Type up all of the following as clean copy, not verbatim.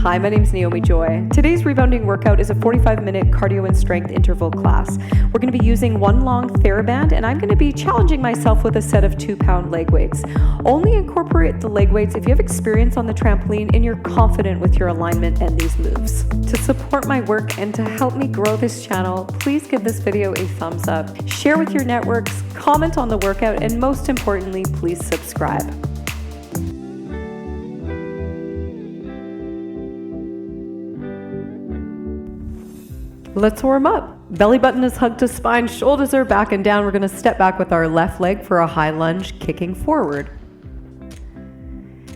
Hi, my name's Naomi Joy. Today's rebounding workout is a 45-minute cardio and strength interval class. We're going to be using one long TheraBand, and I'm going to be challenging myself with a set of 2-pound leg weights. Only incorporate the leg weights if you have experience on the trampoline and you're confident with your alignment and these moves. To support my work and to help me grow this channel, please give this video a thumbs up, share with your networks, comment on the workout, and most importantly, please subscribe. Let's warm up. Belly button is hugged to spine, shoulders are back and down. We're going to step back with our left leg for a high lunge, kicking forward.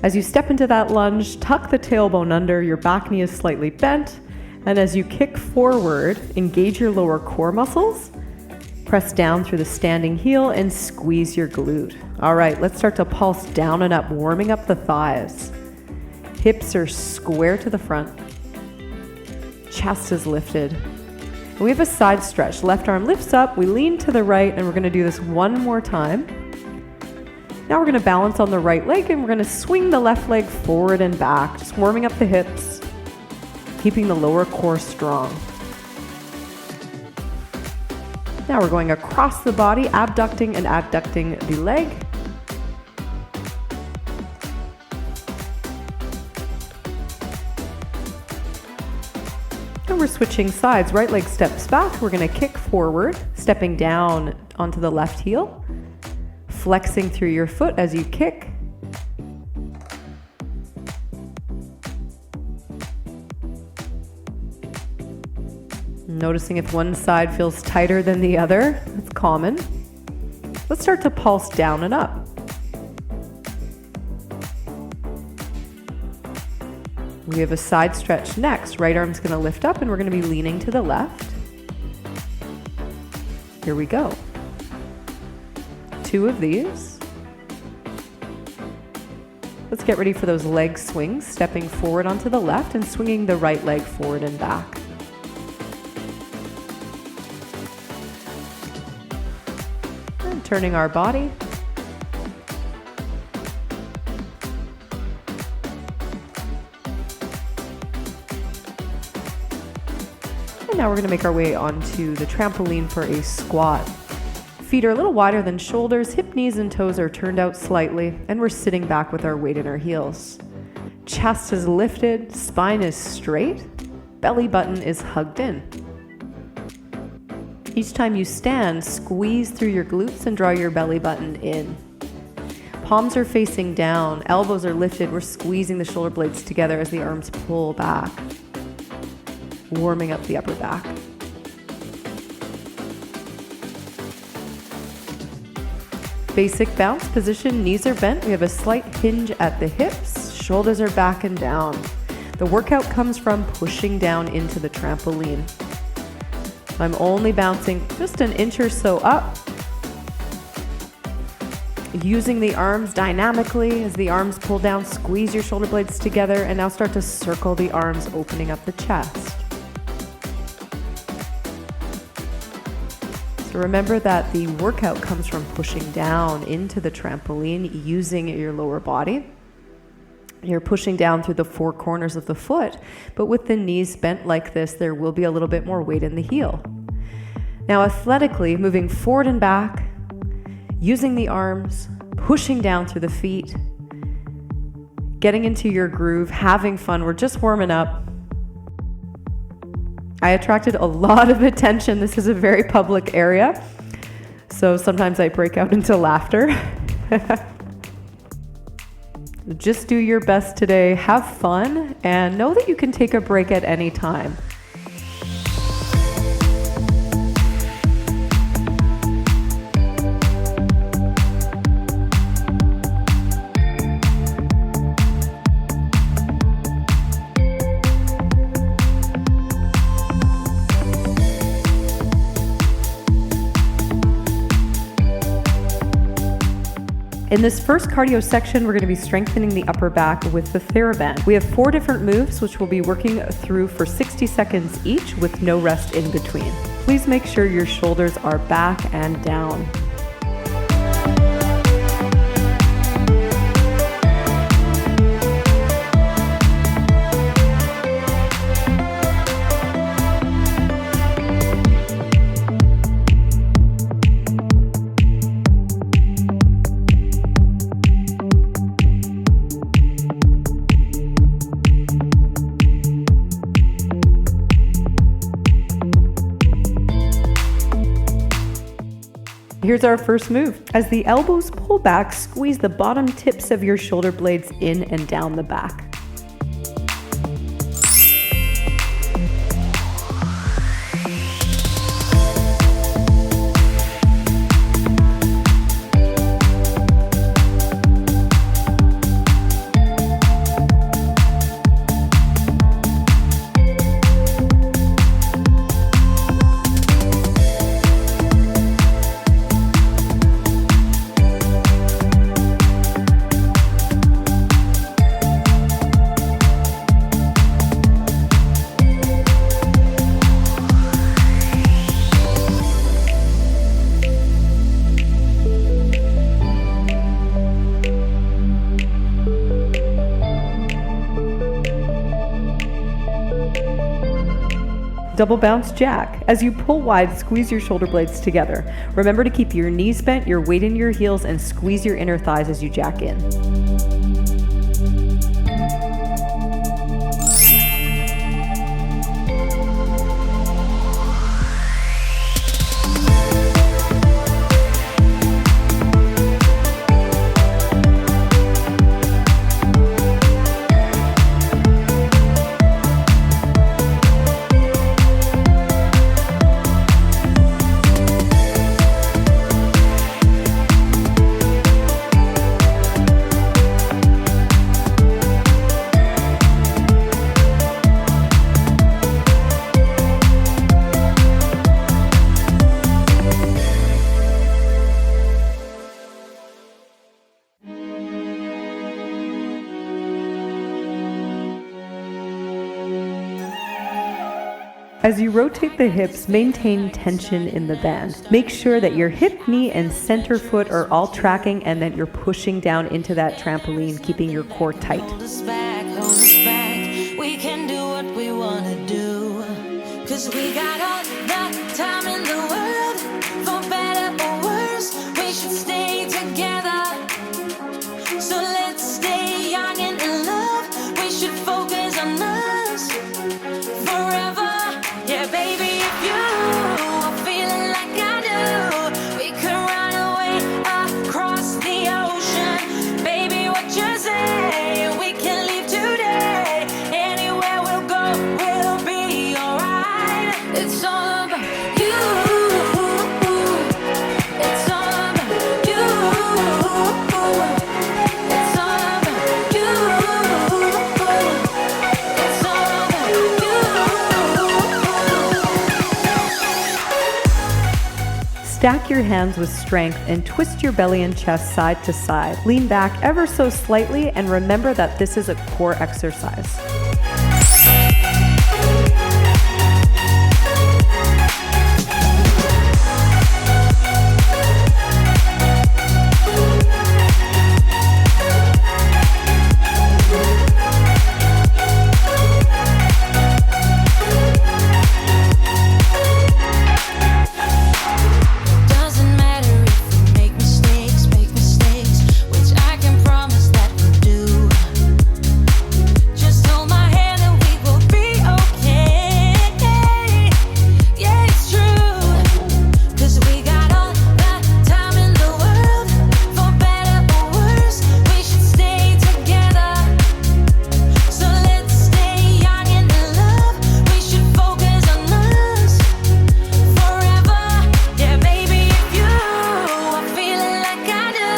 As you step into that lunge, tuck the tailbone under, your back knee is slightly bent, and as you kick forward, engage your lower core muscles, press down through the standing heel and squeeze your glute. All right, let's start to pulse down and up, warming up the thighs. Hips are square to the front. Chest is lifted. We have a side stretch. Left arm lifts up, we lean to the right, and we're going to do this one more time. Now we're going to balance on the right leg, and we're going to swing the left leg forward and back, just warming up the hips, keeping the lower core strong. Now we're going across the body, abducting and adducting the leg. And we're switching sides. Right leg steps back. We're going to kick forward, stepping down onto the left heel, flexing through your foot as you kick. Noticing if one side feels tighter than the other. It's common. Let's start to pulse down and up. We have a side stretch next. Right arm's going to lift up and we're going to be leaning to the left. Here we go. 2 of these. Let's get ready for those leg swings, stepping forward onto the left and swinging the right leg forward and back. And turning our body. And now we're going to make our way onto the trampoline for a squat. Feet are a little wider than shoulders, hip, knees, and toes are turned out slightly, and we're sitting back with our weight in our heels. Chest is lifted, spine is straight, belly button is hugged in. Each time you stand, squeeze through your glutes and draw your belly button in. Palms are facing down, elbows are lifted, we're squeezing the shoulder blades together as the arms pull back. Warming up the upper back. Basic bounce position, knees are bent. We have a slight hinge at the hips, shoulders are back and down. The workout comes from pushing down into the trampoline. I'm only bouncing just an inch or so up, using the arms dynamically. As the arms pull down, squeeze your shoulder blades together, and now start to circle the arms, opening up the chest. So remember that the workout comes from pushing down into the trampoline using your lower body. You're pushing down through the 4 corners of the foot, but with the knees bent like this, there will be a little bit more weight in the heel. Now athletically, moving forward and back, using the arms, pushing down through the feet, getting into your groove, having fun. We're just warming up. I attracted a lot of attention. This is a very public area, so sometimes I break out into laughter. Just do your best today, have fun, and know that you can take a break at any time. In this first cardio section, we're going to be strengthening the upper back with the TheraBand. We have 4 different moves, which we'll be working through for 60 seconds each with no rest in between. Please make sure your shoulders are back and down. Here's our first move. As the elbows pull back, squeeze the bottom tips of your shoulder blades in and down the back. Double bounce jack. As you pull wide, squeeze your shoulder blades together. Remember to keep your knees bent, your weight in your heels, and squeeze your inner thighs as you jack in. As you rotate the hips, maintain tension in the band. Make sure that your hip, knee, and center foot are all tracking and that you're pushing down into that trampoline, keeping your core tight. Hold us back. We can do what we want to do. 'Cause we got all the time in the world. For better or worse, we should stay together. So let's stay young and in love. We should focus on us forever. Yeah, baby, if you are feeling like I do, we could run away across the ocean. Baby, what you say? We can leave today. Anywhere we'll go, we'll be alright. It's all about you. It's all about you. It's all about you. It's all about you. Stack your hands with strength and twist your belly and chest side to side. Lean back ever so slightly and remember that this is a core exercise. Doesn't matter if we make mistakes, which I can promise that we'll do. Just hold my hand and we will be okay. Yeah, it's true. 'Cause we got all the time in the world. For better or worse, we should stay together. So let's stay young and in love. We should focus on us forever. Yeah, baby, if you are feeling like I do,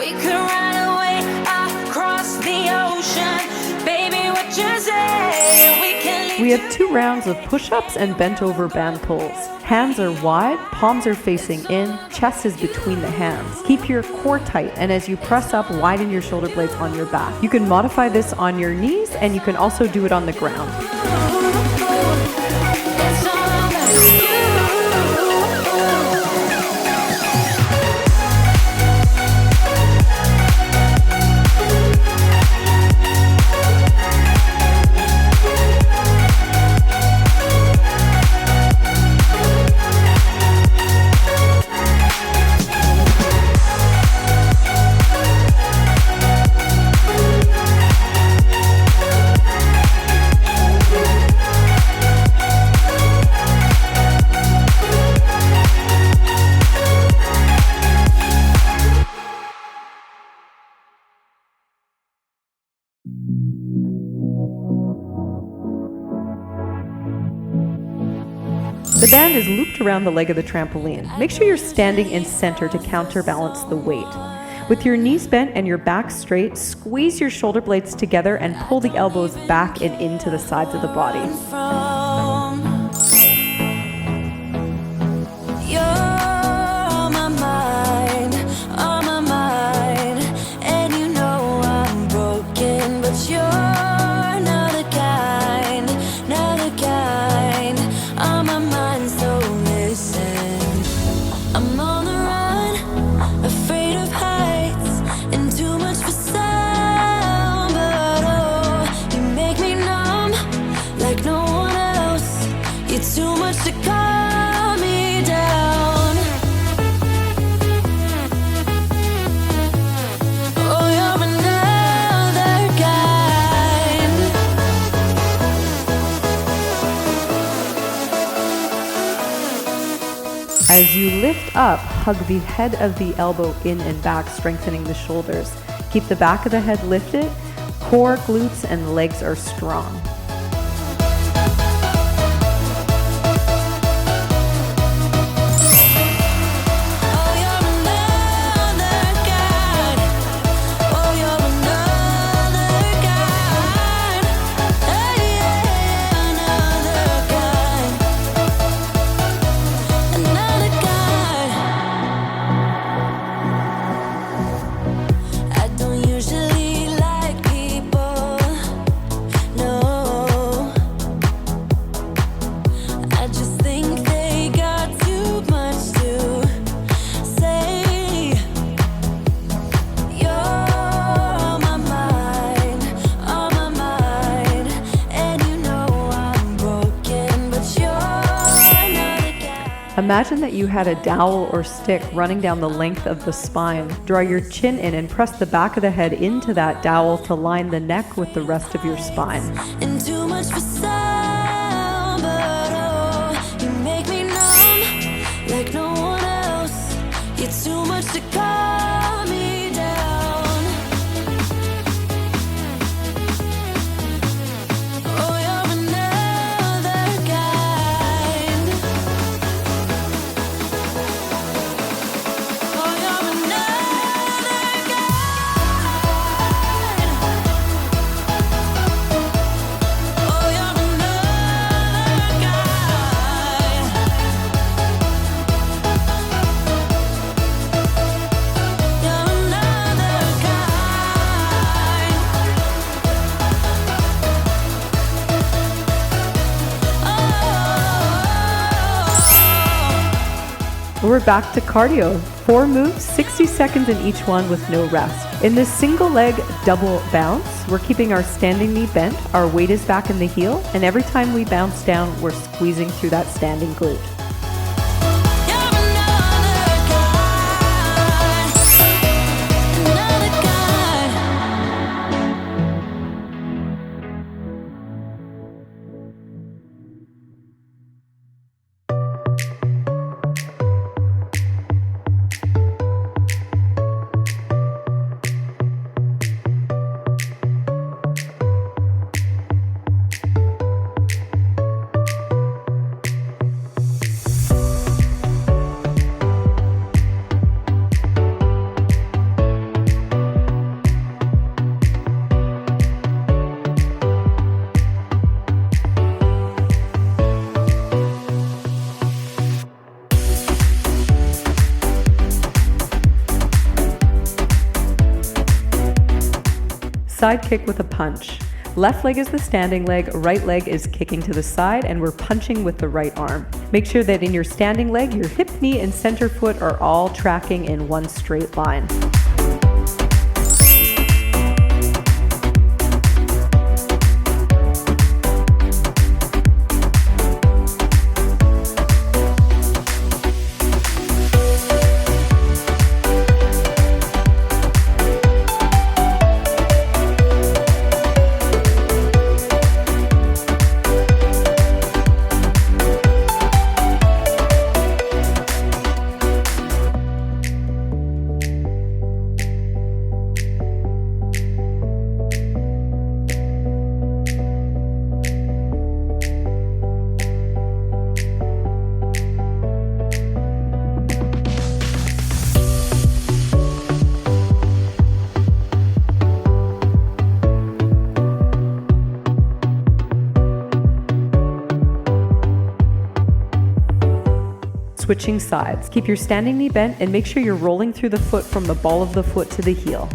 we could run away across the ocean. Baby, what you say? We can leave. We have 2 rounds of push-ups and bent over band pulls. Hands are wide, palms are facing in, chest is between the hands. Keep your core tight, and as you press up, widen your shoulder blades on your back. You can modify this on your knees, and you can also do it on the ground. It's all about you. The band is looped around the leg of the trampoline. Make sure you're standing in center to counterbalance the weight. With your knees bent and your back straight, squeeze your shoulder blades together and pull the elbows back and into the sides of the body. As you lift up, hug the head of the elbow in and back, strengthening the shoulders. Keep the back of the head lifted, core, glutes, and legs are strong. Imagine that you had a dowel or stick running down the length of the spine. Draw your chin in and press the back of the head into that dowel to line the neck with the rest of your spine. And too much for sound, but oh, you make me numb like no one else. You're too much to calm me down. Oh, you're another kind. Oh, you're another kind. Oh, you're another kind. You're another kind. We're back to cardio. 4 moves, 60 seconds in each one with no rest. In this single leg double bounce, we're keeping our standing knee bent, our weight is back in the heel, and every time we bounce down, we're squeezing through that standing glute. You're another kind. Another kind. Sidekick with a punch. Left leg is the standing leg, right leg is kicking to the side, and we're punching with the right arm. Make sure that in your standing leg, your hip, knee, and center foot are all tracking in one straight line. Switching sides. Keep your standing knee bent and make sure you're rolling through the foot from the ball of the foot to the heel.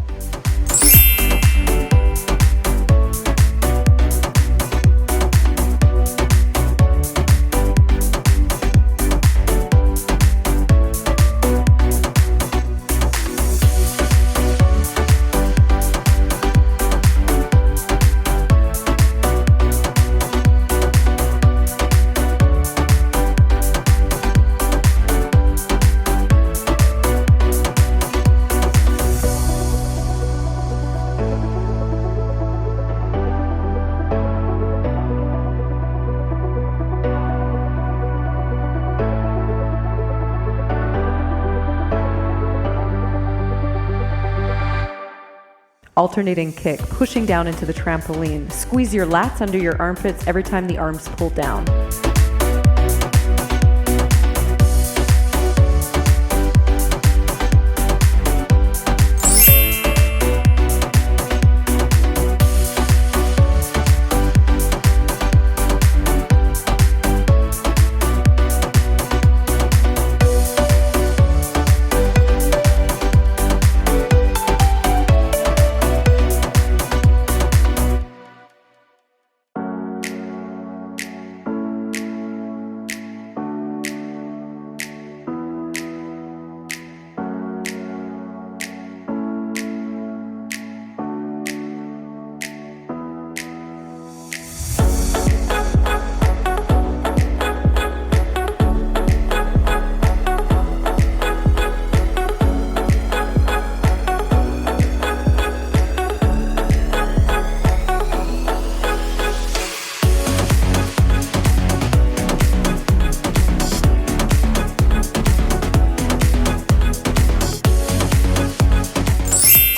Alternating kick, pushing down into the trampoline. Squeeze your lats under your armpits every time the arms pull down.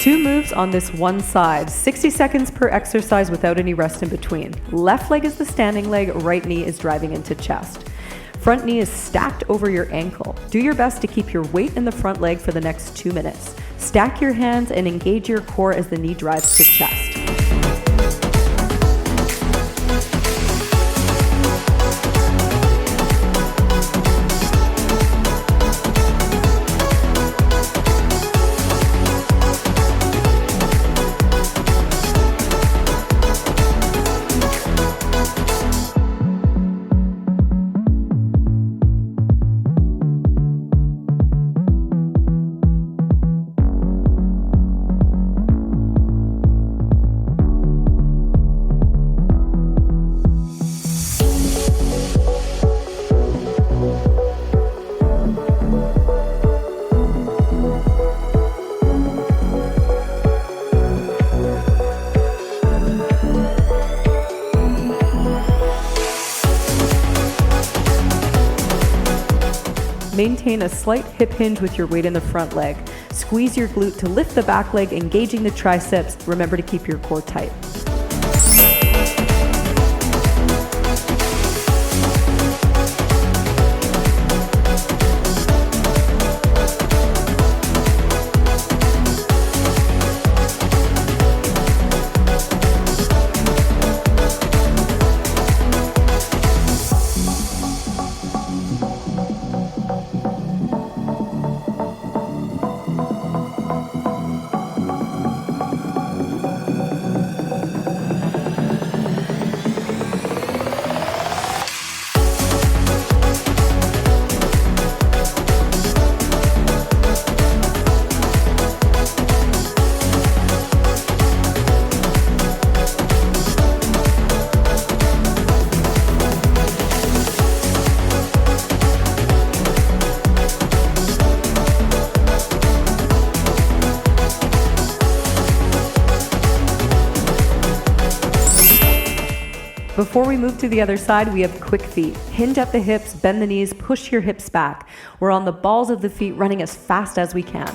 Two moves on this one side, 60 seconds per exercise without any rest in between. Left leg is the standing leg, right knee is driving into chest. Front knee is stacked over your ankle. Do your best to keep your weight in the front leg for the next 2 minutes. Stack your hands and engage your core as the knee drives to chest. Maintain a slight hip hinge with your weight in the front leg. Squeeze your glute to lift the back leg, engaging the triceps. Remember to keep your core tight. Before we move to the other side, we have quick feet. Hinge at the hips, bend the knees, push your hips back. We're on the balls of the feet, running as fast as we can.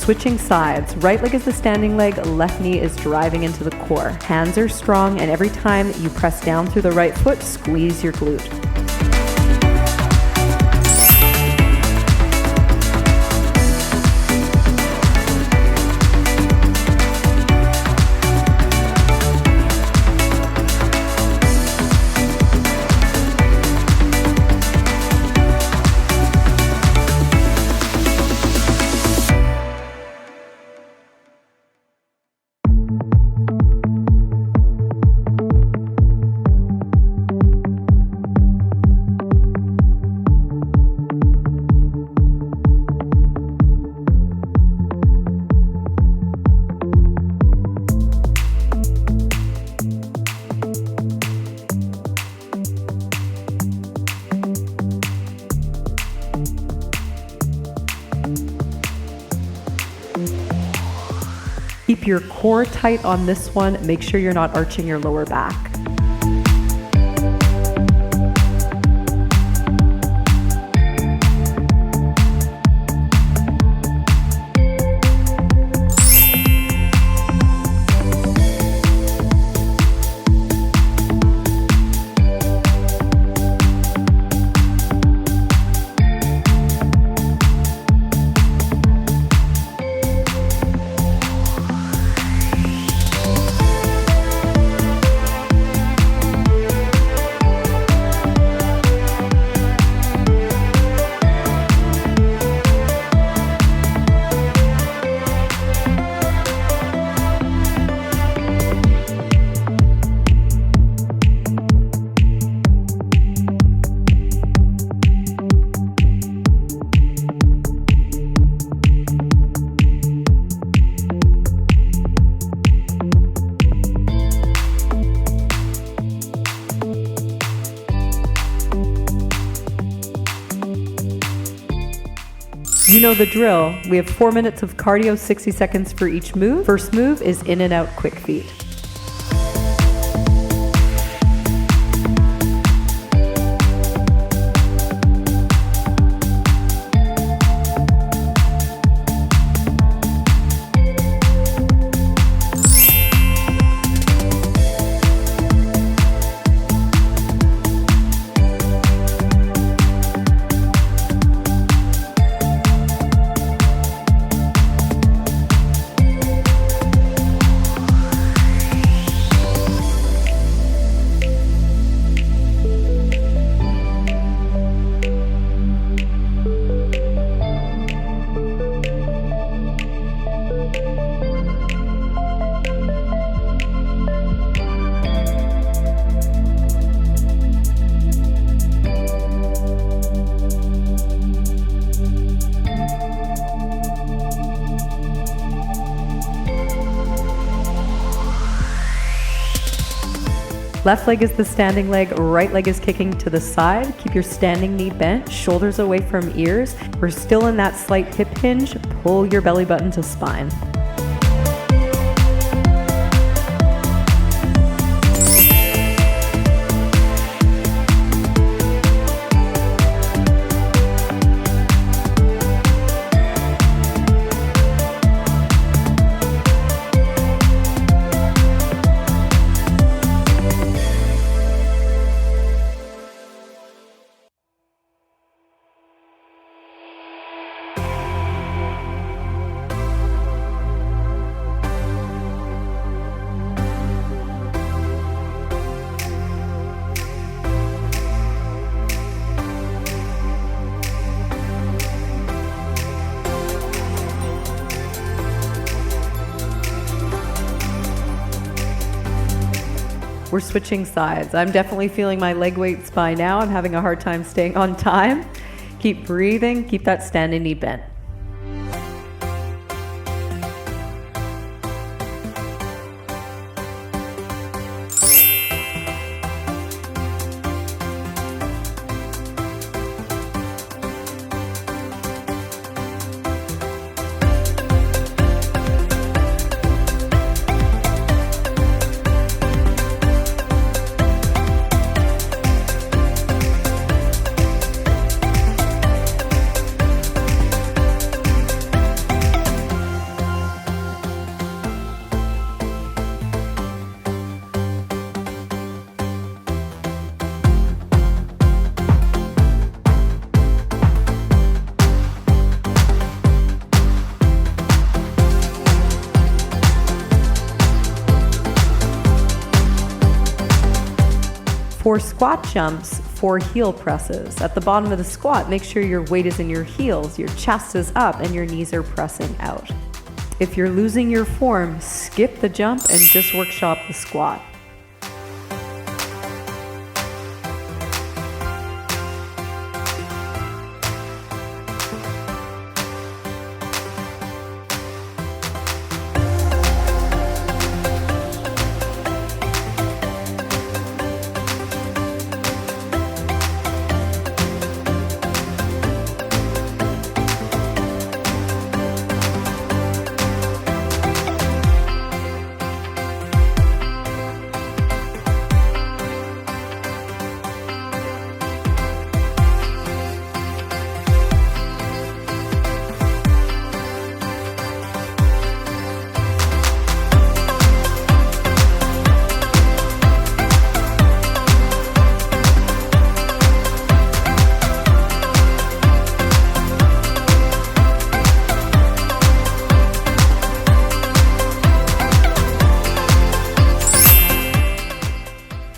switching sides. Right leg is the standing leg, left knee is driving into the core. Hands are strong, and every time you press down through the right foot, squeeze your glute. Keep your core tight on this one. Make sure you're not arching your lower back. You know the drill. We have 4 minutes of cardio, 60 seconds for each move. First move is in and out quick feet. Left leg is the standing leg, right leg is kicking to the side. Keep your standing knee bent, shoulders away from ears. We're still in that slight hip hinge. Pull your belly button to spine. We're switching sides. I'm definitely feeling my leg weights by now. I'm having a hard time staying on time. Keep breathing, keep that standing knee bent. For squat jumps, 4 heel presses. At the bottom of the squat, make sure your weight is in your heels, your chest is up, and your knees are pressing out. If you're losing your form, skip the jump and just workshop the squat.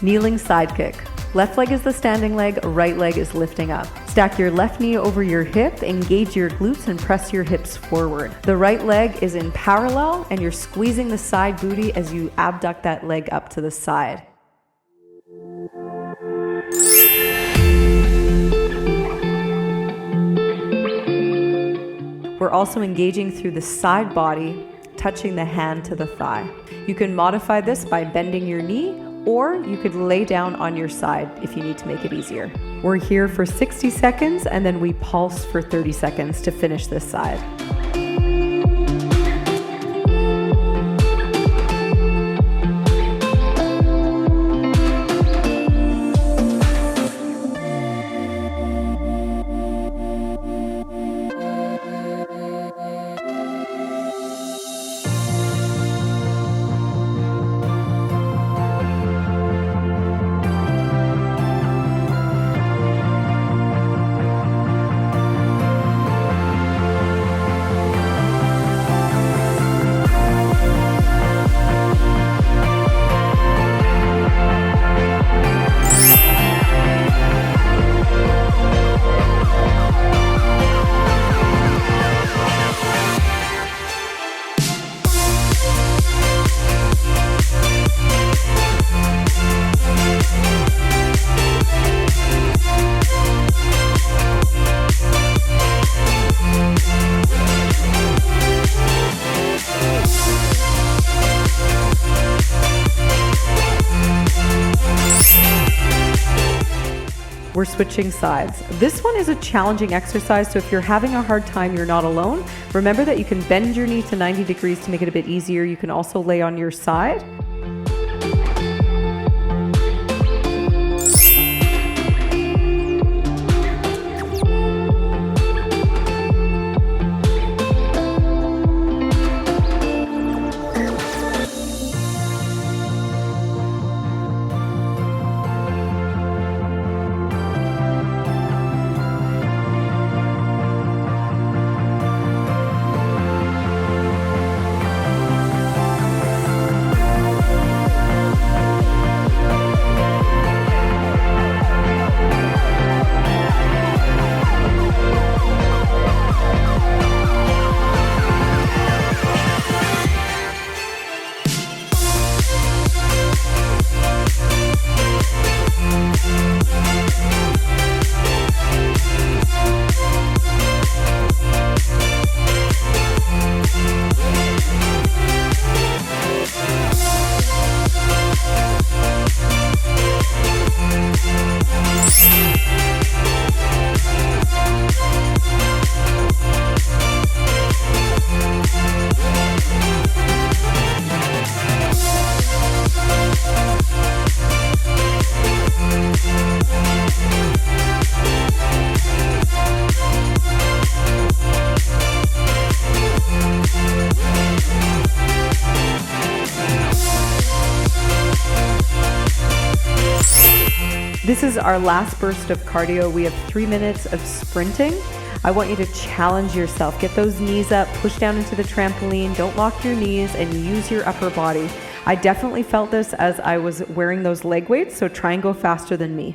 Kneeling side kick. Left leg is the standing leg, right leg is lifting up. Stack your left knee over your hip, engage your glutes and press your hips forward. The right leg is in parallel and you're squeezing the side booty as you abduct that leg up to the side. We're also engaging through the side body, touching the hand to the thigh. You can modify this by bending your knee, or you could lay down on your side if you need to make it easier. We're here for 60 seconds and then we pulse for 30 seconds to finish this side. We're switching sides. This one is a challenging exercise, so if you're having a hard time, you're not alone. Remember that you can bend your knee to 90 degrees to make it a bit easier. You can also lay on your side. This is our last burst of cardio. We have 3 minutes of sprinting. I want you to challenge yourself. Get those knees up, push down into the trampoline, don't lock your knees, and use your upper body. I definitely felt this as I was wearing those leg weights, so try and go faster than me.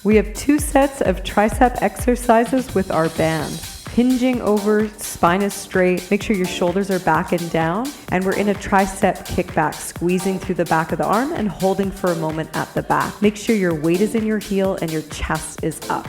We have 2 sets of tricep exercises with our band. Hinging over, spine is straight, make sure your shoulders are back and down, and we're in a tricep kickback, squeezing through the back of the arm and holding for a moment at the back. Make sure your weight is in your heel and your chest is up.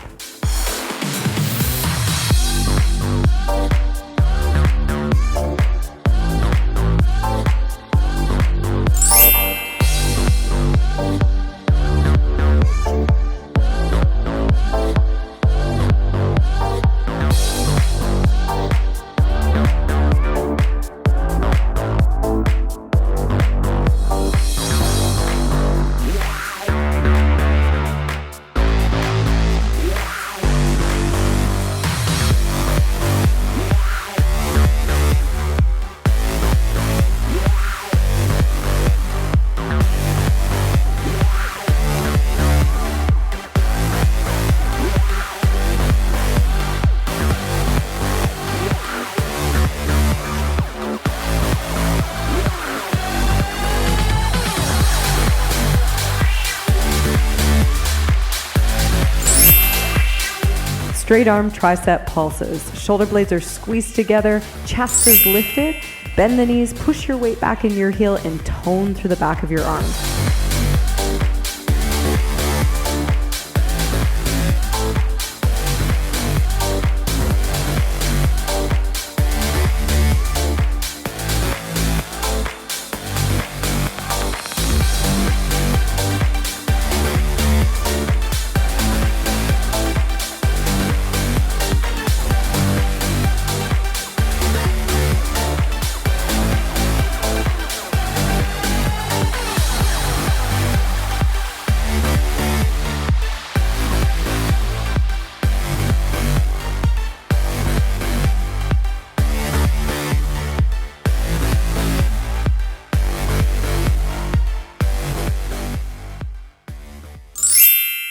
Straight arm tricep pulses. Shoulder blades are squeezed together, chest is lifted. Bend the knees, push your weight back in your heel and tone through the back of your arm.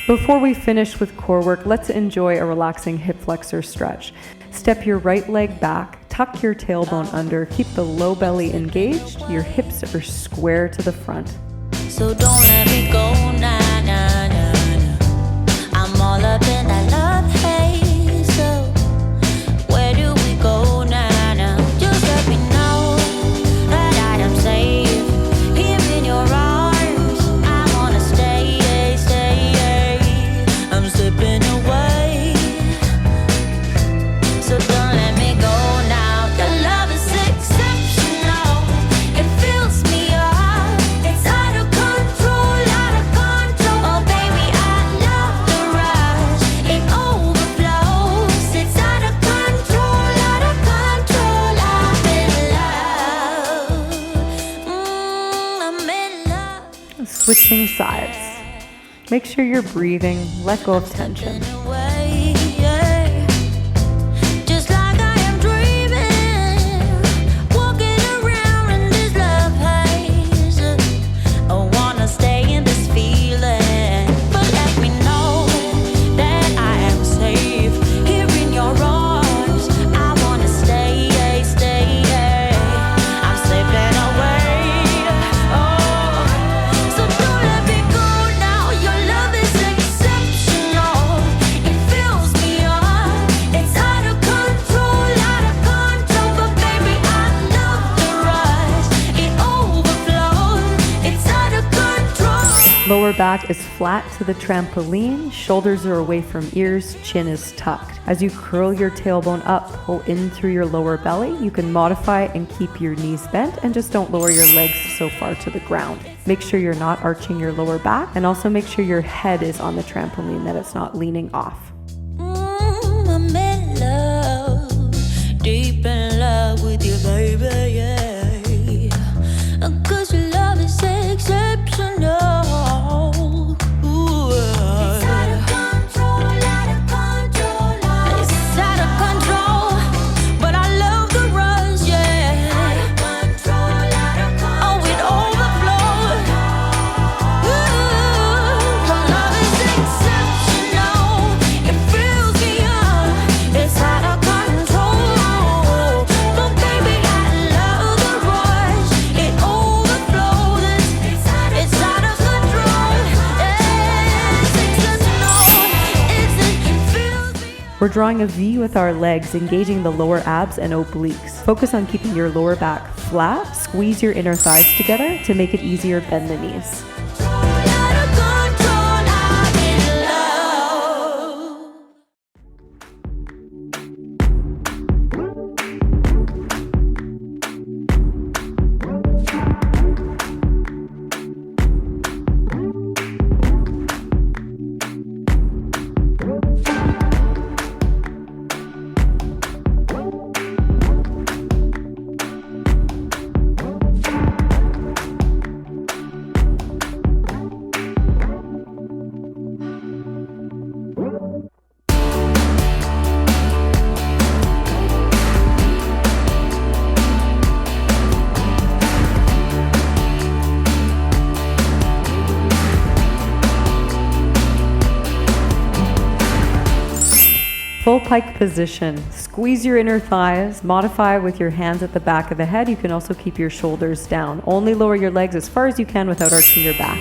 Before we finish with core work, let's enjoy a relaxing hip flexor stretch. Step your right leg back, tuck your tailbone under, keep the low belly engaged, your hips are square to the front. So don't let me go, nah, nah, nah, nah. I'm all up in that love haze. So where do we go, nah, nah? Just let me know that I am safe here in your arms. I wanna stay, stay. I'm slipping away. So don't let me go now. The love is exceptional. It fills me up. It's out of control, out of control. Oh baby, I love the rush. It overflows. It's out of control, out of control. I'm in love. Switching sides. Make sure you're breathing, let go of tension. Away, yeah. Just like I am dreaming, walking around in this love haze. I wanna stay in this feeling, but let me know that I am safe here in your arms. I wanna stay, stay. I'm slipping away. Oh, so don't let me go now. Your love is exceptional. It fills me up. It's out of control, out of control. But baby, I love the rush. It overflows. It's out of control. Lower back is flat to the trampoline, shoulders are away from ears, chin is tucked. As you curl your tailbone up, pull in through your lower belly. You can modify and keep your knees bent, and just don't lower your legs so far to the ground. Make sure you're not arching your lower back, and also make sure your head is on the trampoline, that it's not leaning off. I'm in love, deep in love with you, baby, yeah. 'Cause your love is exceptional. Ooh. It's out of control, out of control. It's out of control, but I love the rush, yeah. Out of control, out of control. Oh, it overflows. Ooh, your love is exceptional. It fills me up. It's out of control. But baby, I love the rush. It overflows. It's out of control. It's exceptional. It fills me up. We're drawing a V with our legs, engaging the lower abs and obliques. Focus on keeping your lower back flat. Squeeze your inner thighs together to make it easier, bend the knees. Out of control, I'm in love. Full pike position. Squeeze your inner thighs. Modify with your hands at the back of the head. You can also keep your shoulders down. Only lower your legs as far as you can without arching your back.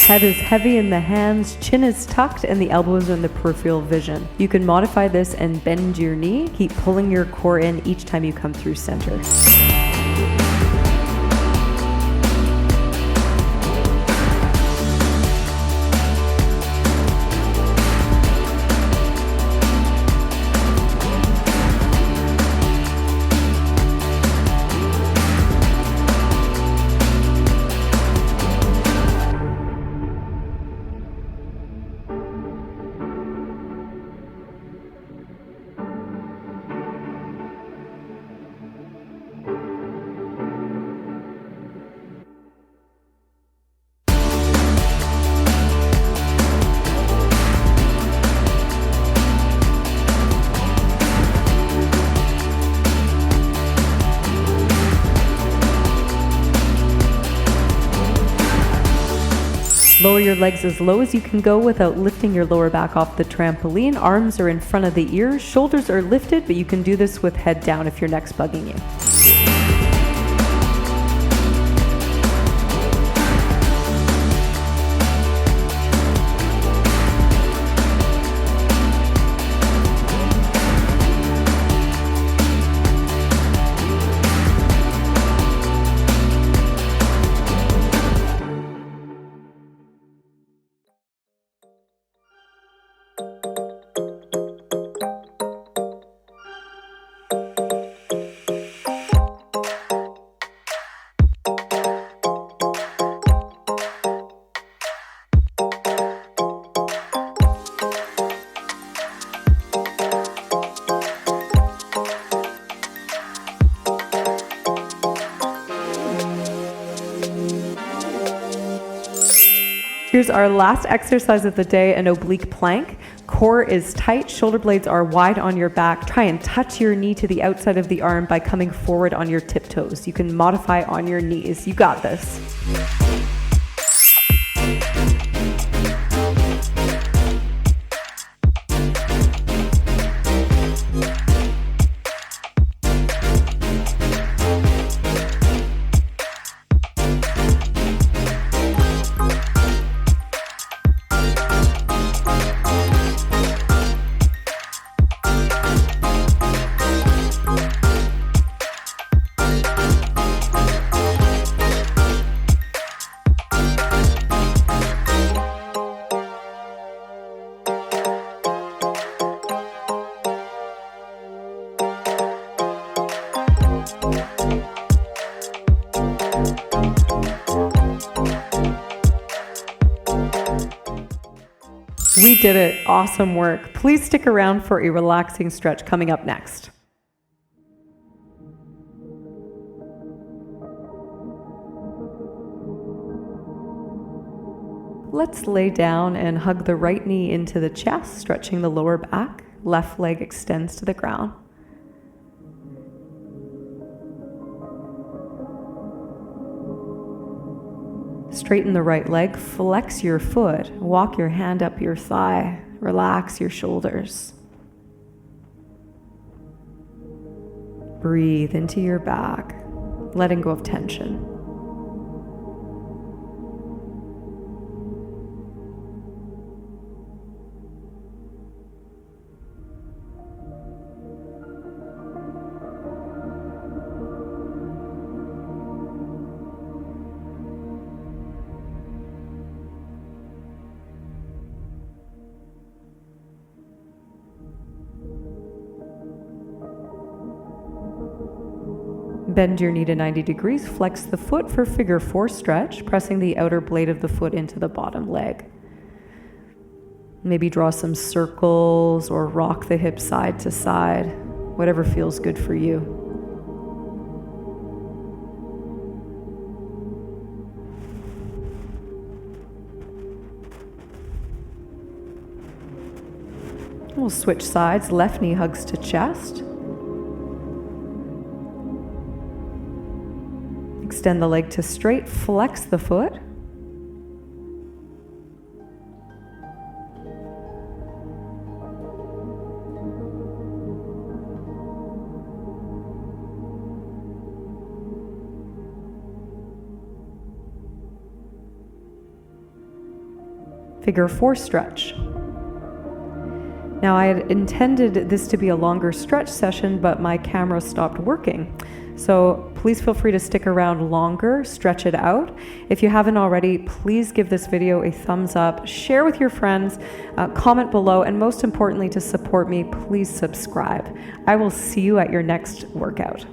Head is heavy in the hands, chin is tucked, and the elbows are in the peripheral vision. You can modify this and bend your knee. Keep pulling your core in each time you come through center. your legs as low as you can go without lifting your lower back off the trampoline. Arms are in front of the ears, shoulders are lifted, but you can do this with head down if your neck's bugging you. Here's our last exercise of the day, an oblique plank. Core is tight, shoulder blades are wide on your back. Try and touch your knee to the outside of the arm by coming forward on your tiptoes. You can modify on your knees. You got this. We did it. Awesome work. Please stick around for a relaxing stretch coming up next. Let's lay down and hug the right knee into the chest, stretching the lower back. Left leg extends to the ground. Straighten the right leg, flex your foot, walk your hand up your thigh, relax your shoulders. Breathe into your back, letting go of tension. Bend your knee to 90 degrees, flex the foot for figure 4 stretch, pressing the outer blade of the foot into the bottom leg. Maybe draw some circles or rock the hips side to side, whatever feels good for you. We'll switch sides, left knee hugs to chest. Extend the leg to straight, flex the foot. Figure 4 stretch. Now I had intended this to be a longer stretch session, but my camera stopped working. So please feel free to stick around longer, stretch it out. If you haven't already, please give this video a thumbs up, share with your friends, comment below, and most importantly, to support me, please subscribe. I will see you at your next workout.